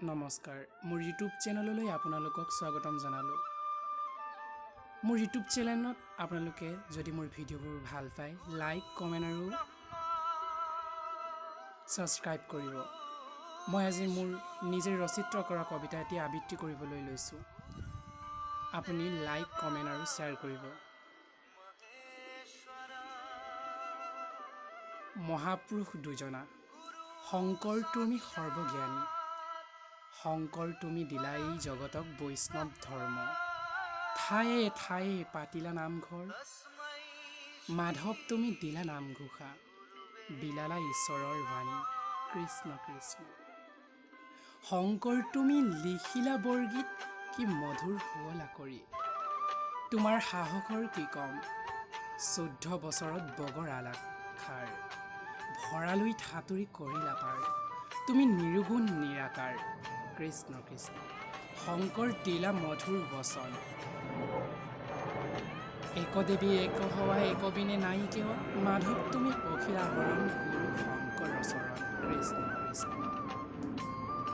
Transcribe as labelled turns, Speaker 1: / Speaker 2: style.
Speaker 1: নমস্কাৰ মোৰ ইউটিউব চেনেললৈ আপোনালোকক স্বাগতম জনালোঁ। মোৰ ইউটিউব চেনেলত আপোনালোকে যদি মোৰ ভিডিঅ'বোৰ ভাল পায় লাইক কমেণ্ট আৰু সাবস্ক্ৰাইব কৰিব। মই আজি মোৰ নিজে ৰচিত কৰা কবিতা এটি আবৃত্তি কৰিবলৈ লৈছোঁ। আপুনি লাইক কমেণ্ট আৰু শ্বেয়াৰ কৰিব। মহাপুৰুষ দুজনা শংকৰ তুমি সৰ্বজ্ঞানী, শংকৰ তুমি দিলা এই জগতক বৈষ্ণৱ ধৰ্ম। ঠায়ে ঠায়ে পাতিলা নামঘৰ, মাধৱ তুমি দিলা নামঘোষা, বিলালা ঈশ্বৰৰ বাণী কৃষ্ণ কৃষ্ণ। শংকৰ তুমি লিখিলা বৰগীত কি মধুৰ শুৱলা কৰি, তোমাৰ সাহসৰ কি কম 14 বছৰত বগৰালা খাৰ, ভৰালৈ ঠাতুৰি কৰিলা পাৰ, তুমি নিৰুগুণ নিৰাকাৰ কৃষ্ণ কৃষ্ণ। শংকৰ দিলা মধুৰ বচন, একদেৱী এক হোৱা একবিনে নাই কেৱা, মাধৱ তুমি অখিলা হৰণ গুৰু শংকৰ চৰণ কৃষ্ণ কৃষ্ণ।